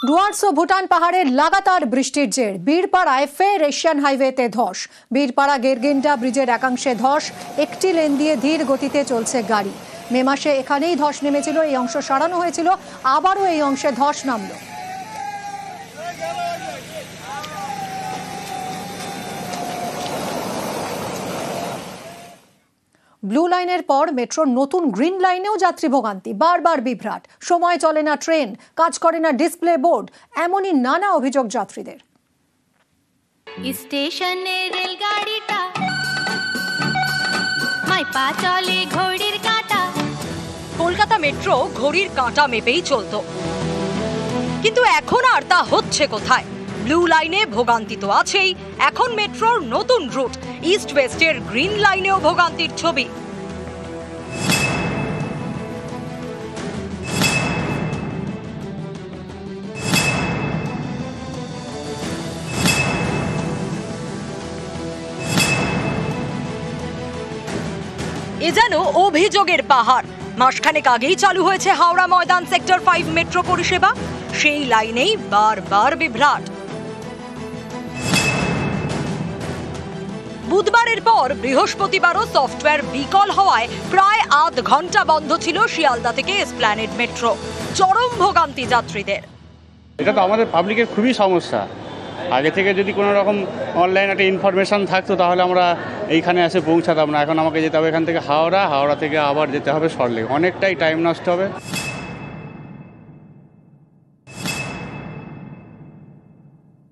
ডুয়ার্স ও ভুটান পাহাড়ে লাগাতার বৃষ্টির জের বীরপাড়ায় ফের এশিয়ান হাইওয়েতে ধস। বীরপাড়া গেরগেন্ডা ব্রিজের একাংশে ধস, একটি লেন দিয়ে ধীর গতিতে চলছে গাড়ি। মে মাসে এখানেই ধস নেমেছিল, এই অংশ সরানো হয়েছিল, আবারও এই অংশে ধস নামল। ব্লু লাইনের পর মেট্রোর নতুন গ্রিন লাইনেও যাত্রী ভোগান্তি, বারবার বিভ্রাট, সময় চলে না ট্রেন, কাজ করে না ডিসপ্লে বোর্ড, এমনই নানা অভিযোগ যাত্রীদের। স্টেশনে রেলগাড়িটা মাইপা চলে ঘড়ির কাঁটা। কলকাতা মেট্রো ঘড়ির কাঁটা মেপেই চলতো, কিন্তু এখন আর তা হচ্ছে কোথায়? ব্লু লাইনে ভোগান্তি তো আছেই, এখন মেট্রোর নতুন রুট ইস্ট ওয়েস্টের গ্রিন লাইনেও ভোগান্তির ছবি। এ যেন অভিযোগের পাহাড়। মাসখানেক আগেই চালু হয়েছে হাওড়া ময়দান সেক্টর 5 মেট্রো পরিষেবা, সেই লাইনেই বারবার বিভ্রাট। বুধবারের পর বৃহস্পতিবারও সফটওয়্যার বিকল হওয়ায় প্রায় আধ ঘন্টা বন্ধ ছিল শিয়ালদা থেকে এসপ্ল্যানেড মেট্রো। চরম ভোগান্তি যাত্রীদের। এটা তো আমাদের পাবলিকের খুবই সমস্যা। আগে থেকে যদি কোনো রকম অনলাইন একটা ইনফরমেশন থাকতো তাহলে আমরা এইখানে এসে পৌঁছাতাম না। এখন আমাকে যেতে হবে এখান থেকে হাওড়া থেকে আবার যেতে হবে সল্টলেক, অনেকটাই টাইম নষ্ট হবে।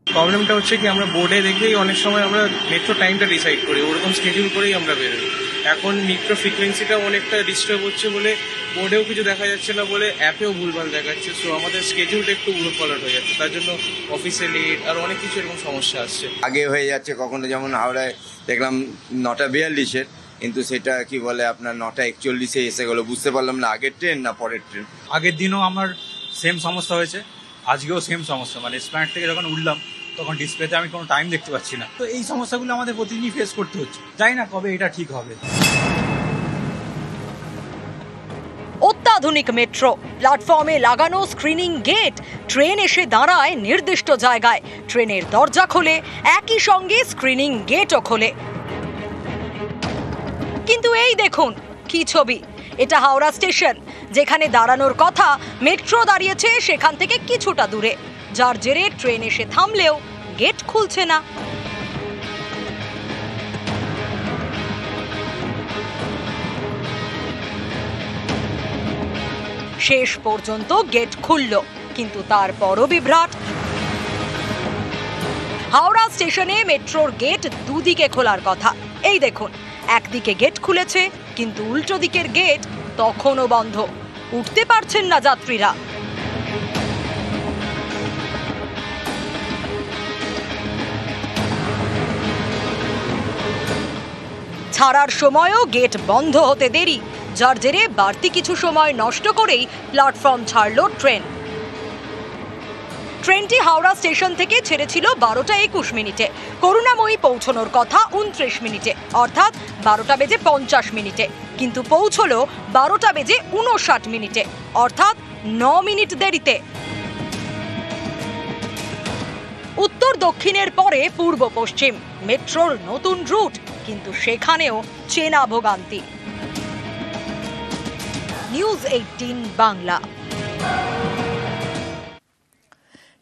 প্রবলেমটা হচ্ছে কি, আমরা বোর্ডে দেখলেই অনেক সময় আমরা মেট্রো টাইমটা ডিসাইড করি, ওরকম স্কেডিউল করেই আমরা বেরোই। এখন মেট্রো ফ্রিকোয়েন্সিটা অনেকটা ডিস্টার্ব হচ্ছে বলে বোর্ডেও কিছু দেখা যাচ্ছে না, বলে অ্যাপেও ভুলভাল দেখাচ্ছে। সো আমাদের স্কেডিউলটা একটু উলট পালট হয়ে যাচ্ছে, তার জন্য অফিসে লেট আর অনেক কিছু এরকম সমস্যা আসছে। আগে হয়ে যাচ্ছে কখনো, যেমন হাওড়ায় দেখলাম 9:42, কিন্তু সেটা কি বলে আপনার 9:41 এসে গেলো, বুঝতে পারলাম না আগের ট্রেন না পরের ট্রেন। আগের দিনও আমার সেম সমস্যা হয়েছে, আজকেও সেম সমস্যা। মানে এসপ্ল্যানেড থেকে যখন উঠলাম তখন ডিসপ্লেতে আমি কোনো টাইম দেখতে পাচ্ছি না। তো এই সমস্যাগুলো আমাদের প্রতিদিনই ফেস করতে হচ্ছে, জানি না কবে এটা ঠিক হবে। অত্যাধুনিক মেট্রো, প্ল্যাটফর্মে লাগানো স্ক্রিনিং গেট, ট্রেন এসে দাঁড়ায় নির্দিষ্ট জায়গায়, ট্রেনের দরজা খোলে, একই সঙ্গে স্ক্রিনিং গেটও খোলে। কিন্তু এই দেখুন কি ছবি! এটা হাওড়া স্টেশন, যেখানে দাঁড়ানোর কথা মেট্রো দাঁড়িয়েছে সেখান থেকে কিছুটা দূরে, যার জেরে ট্রেন এসে থামলেও গেট খুলছে না। শেষ পর্যন্ত গেট খুলল, কিন্তু তারপরও বিভ্রাট। হাওড়া স্টেশনে মেট্রোর গেট দুদিকে খোলার কথা, এই দেখুন একদিকে গেট খুলেছে, কিন্তু উল্টো দিকের গেট তখনও বন্ধ, উঠতে পারছেন না যাত্রীরা। ছাড়ার সময়ও গেট বন্ধ হতে দেরি, যার জেরে বাড়তি কিছু সময় নষ্ট করেই প্ল্যাটফর্ম ছাড়ল ট্রেন। ট্রেনটি হাওড়া স্টেশন থেকে ছেড়েছিল 12:21, করুণাময়ী পৌঁছানোর কথা 29 অর্থাৎ 12:50, কিন্তু পৌঁছলো 12:59, অর্থাৎ 9 মিনিট দেরিতে। উত্তর দক্ষিণের পরে পূর্ব পশ্চিম, মেট্রোর নতুন রুট, কিন্তু সেখানেও চেনা ভোগান্তি। নিউজ 18 বাংলা।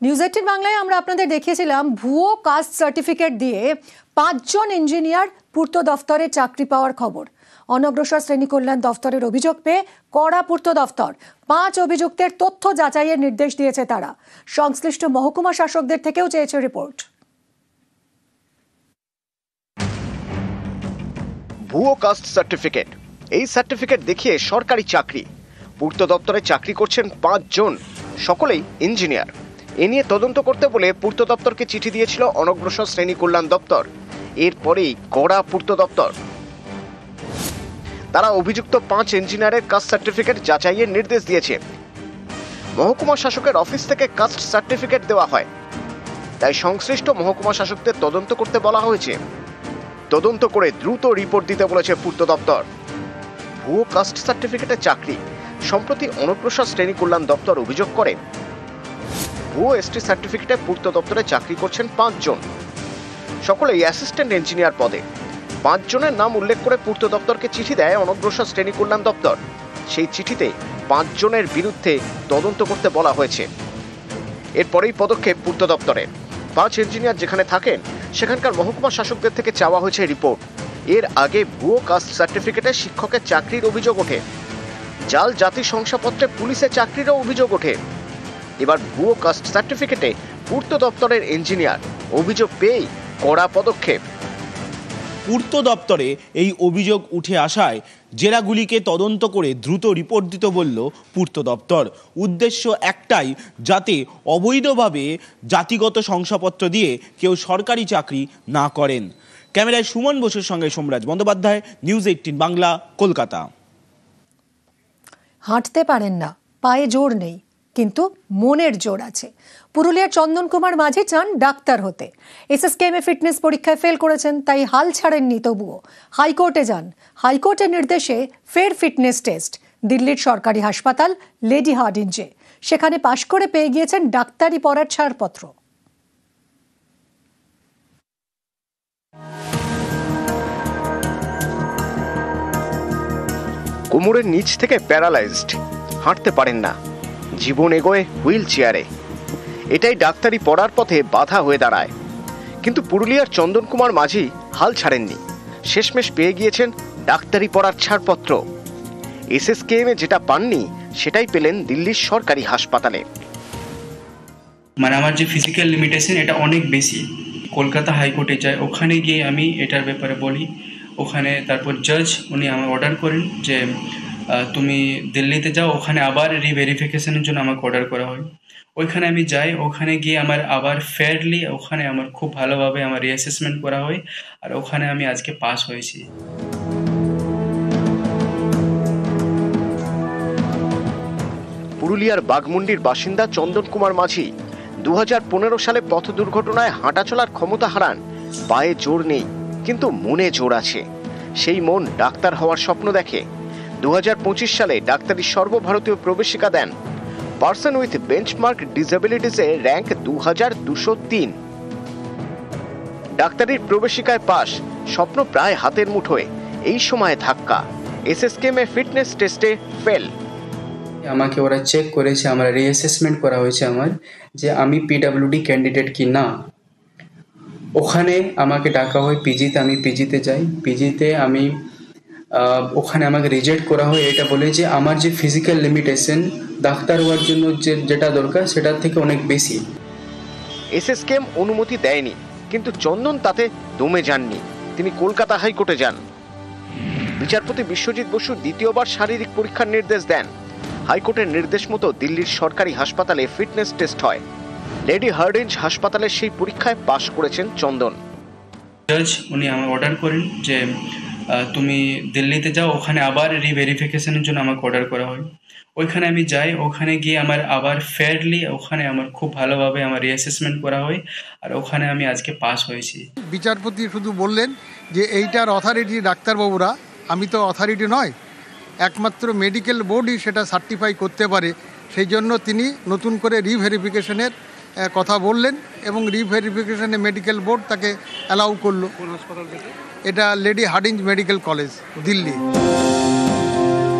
নিউজ 18 বাংলায় আমরা আপনাদের দেখিয়েছিলাম ভুয়ো কাস্ট সার্টিফিকেট দিয়ে 5 জন ইঞ্জিনিয়ার পূর্ত দফতরে চাকরি পাওয়ার খবর। অনগ্রসর শ্রেণী কল্যাণ দফতরের অভিযোগ পেয়ে কড়া পূর্ত দফতর 5 অভিযুক্তের তথ্য যাচাইয়ের নির্দেশ দিয়েছে তারা। সংশ্লিষ্ট মহকুমা শাসকদের থেকেও চেয়েছে রিপোর্ট। ভুয়ো কাস্ট সার্টিফিকেট, এই সার্টিফিকেট দেখিয়ে সরকারি চাকরি। পূর্ত দপ্তরে চাকরি করছেন 5 জন, সকলেই ইঞ্জিনিয়ার। এ নিয়ে তদন্ত করতে বলে পূর্ত দপ্তরকে চিঠি দিয়েছিল অনগ্রসর শ্রেণী কল্যাণ দপ্তর। এরপরেই কড়া পূর্ত দপ্তর, তারা অভিযুক্ত 5 ইঞ্জিনিয়ারের কাস্ট সার্টিফিকেট যাচাইয়ের নির্দেশ দিয়েছে। মহকুমা শাসকের অফিস থেকে কাস্ট সার্টিফিকেট দেওয়া হয়, তাই সংশ্লিষ্ট মহকুমা শাসকদের তদন্ত করতে বলা হয়েছে। তদন্ত করে দ্রুত রিপোর্ট দিতে বলেছে পূর্ত দপ্তর। ভুয়ো কাস্ট সার্টিফিকেটের চাকরি সম্প্রতি অনগ্রসর শ্রেণী কল্যাণ দপ্তর অভিযোগ করে ভুয়ো এসটি সার্টিফিকেটে পূর্ত দপ্তরে চাকরি করছেন 5 জন, সকলেই অ্যাসিস্ট্যান্ট ইঞ্জিনিয়ার পদে। 5 জনের নাম উল্লেখ করে পূর্ত দপ্তরকে চিঠি দেয় অনগ্রসর শ্রেণী কল্যাণ দপ্তর। সেই চিঠিতে 5 জনের বিরুদ্ধে তদন্ত করতে বলা হয়েছে। এরপরেই পদক্ষেপ পূর্ত দপ্তরের। 5 ইঞ্জিনিয়ার যেখানে থাকেন সেখানকার মহকুমা শাসকদের থেকে চাওয়া হয়েছে রিপোর্ট। এর আগে ভুয়ো কাস্ট সার্টিফিকেটে শিক্ষকের চাকরির অভিযোগ ওঠে, জাল জাতি শংসাপত্রে পুলিশে চাকরিরও অভিযোগ ওঠে। এবার ভুয়ো কাস্ট সার্টিফিকেটে পূর্ত দপ্তরের ইঞ্জিনিয়ার, অভিযোগ পেয়েই কড়া পদক্ষেপ। পূর্ত দপ্তরে এই অভিযোগ উঠে আসায় জেলাগুলিকে তদন্ত করে দ্রুত রিপোর্ট দিতে বলল পূর্ত দপ্তর। উদ্দেশ্য একটাই, যাতে অবৈধভাবে জাতিগত শংসাপত্র দিয়ে কেউ সরকারি চাকরি না করেন। ক্যামেরায় সুমন বসুর সঙ্গে সোমরাজ বন্দ্যোপাধ্যায়, নিউজ 18 বাংলা, কলকাতা। হাঁটতে পারেন না, পায়ে জোর নেই, কিন্তু মনের জোর আছে। পুরুলিয়ার চন্দন কুমার মাঝি চান ডাক্তার হতে। এসএসকেএমে ফিটনেস পরীক্ষায় ফেল করেছেন, তাই হাল ছাড়েননি তবুও। হাইকোর্টে যান, হাইকোর্টের নির্দেশে ফের ফিটনেস টেস্ট দিল্লির সরকারি হাসপাতাল লেডি হার্ডিঞ্জে। সেখানে পাশ করে পেয়ে গিয়েছেন ডাক্তারি পড়ার ছাড়পত্র। কোমরের নিচ থেকে প্যারালাইজড, হাঁটতে পারেন না, জীবন এগোয় হুইল চেয়ারে। এটাই ডাক্তারি পড়ার পথে বাধা হয়ে দাঁড়ায়। কিন্তু পুরুলিয়ার চন্দন কুমার মাঝি হাল ছাড়েননি, শেষমেশ পেয়ে গিয়েছেন ডাক্তারি পড়ার ছাড়পত্র। এসএসকেএমে যেটা পাননি সেটাই পেলেন দিল্লির সরকারি হাসপাতালে। মানে আমার যে ফিজিক্যাল লিমিটেশন এটা অনেক বেশি। কলকাতা হাইকোর্টে যাই, ওখানে গিয়ে আমি এটার ব্যাপারে বলি। ওখানে তারপর জাজ উনি আমাকে অর্ডার করেন যে তুমি দিল্লিতে যাও, ওখানে আবার রিভেরিফিকেশনের জন্য আমাকে অর্ডার করা হয়। ওইখানে আমি যাই, ওখানে গিয়ে আমার আবার ফেয়ারলি ওখানে আমার খুব ভালোভাবে আমার রিঅ্যাসেসমেন্ট করা হয়, আর ওখানে আমি আজকে পাস হয়েছি। পুরুলিয়ার বাঘমুন্ডির বাসিন্দা চন্দন কুমার মাঝি 2015 সালে পথ দুর্ঘটনায় হাঁটা চলার ক্ষমতা হারান। পায়ে জোর নেই, কিন্তু মনে জোর আছে। সেই মন ডাক্তার হওয়ার স্বপ্ন দেখে। 2025 সালে ডাক্তারি সর্বভারতীয় প্রবেশিকা দেন। পার্সন উইথ বেঞ্চমার্ক ডিসেবিলিটিসে র্যাঙ্ক 2203। ডাক্তারির প্রবেশিকায় পাস, স্বপ্ন প্রায় হাতের মুঠোয়। এই সময় ধাক্কা, এসএসকেএমে ফিটনেস টেস্টে ফেল। আমাকে ওরা চেক করেছে, আমার রিঅ্যাসেসমেন্ট করা হয়েছে আমার, যে আমি পিডব্লিউডি ক্যান্ডিডেট কি না। ওখানে আমাকে ডাকা হয় পিজিতে, আমি পিজিতে যাই। পিজিতে আমি ওখানে আমাকে রিজেক্ট করা হয় এটা বলে যে আমার যে ফিজিক্যাল লিমিটেশন ডাক্তার হওয়ার জন্য যেটা দরকার সেটার থেকে অনেক বেশি। এসএসকেএম অনুমতি দেয়নি, কিন্তু চন্দন তাতে দমে যাননি। তিনি কলকাতা হাইকোর্টে যান। বিচারপতি বিশ্বজিৎ বসু দ্বিতীয়বার শারীরিক পরীক্ষার নির্দেশ দেন। হাইকোর্টের নির্দেশ মতো দিল্লির সরকারি হাসপাতালে ফিটনেস টেস্ট হয়। লেডি হার্ডিঞ্জ হাসপাতালের সেই পরীক্ষায় পাশ করেছেন চন্দন। জাজ উনি আমাকে অর্ডার করেন যে তুমি দিল্লিতে যাও, ওখানে আবার রিভেরিফিকেশনের জন্য আমাকে অর্ডার করা হয়। ওইখানে আমি যাই, ওখানে গিয়ে আমার আবার ফেয়ারলি ওখানে আমার খুব ভালোভাবে আমার রিঅ্যাসেসমেন্ট করা হয়, আর ওখানে আমি আজকে পাস হয়েছি। বিচারপতি শুধু বললেন যে এইটার অথরিটি ডাক্তারবাবুরা, আমি তো অথরিটি নয়, একমাত্র মেডিকেল বোর্ডই সেটা সার্টিফাই করতে পারে। সেই জন্য তিনি নতুন করে রিভেরিফিকেশনের কথা বললেন এবং রিভেরিফিকেশনে মেডিকেল বোর্ড তাকে অ্যালাউ করলো। এটা lady Hardinge medical college, Delhi.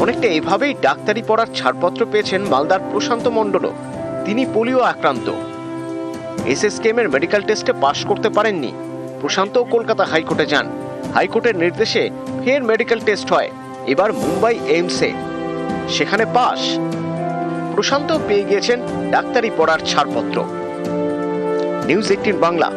অনেকটা এভাবেই ডাক্তারি পড়ার ছাড়পত্র পেয়েছেন মালদার প্রশান্ত মণ্ডলও। তিনি পোলিও আক্রান্ত। এসএসকেএমের মেডিকেল টেস্টে পাশ করতে পারেননি। প্রশান্তও কলকাতা হাইকোর্টে যান। হাইকোর্টের নির্দেশে ফের মেডিকেল টেস্ট হয়, এবার মুম্বাই এইমসে। সেখানে পাস। প্রশান্ত পেয়ে গিয়েছেন ডাক্তারি পড়ার ছাড়পত্র। নিউজ 18 বাংলা,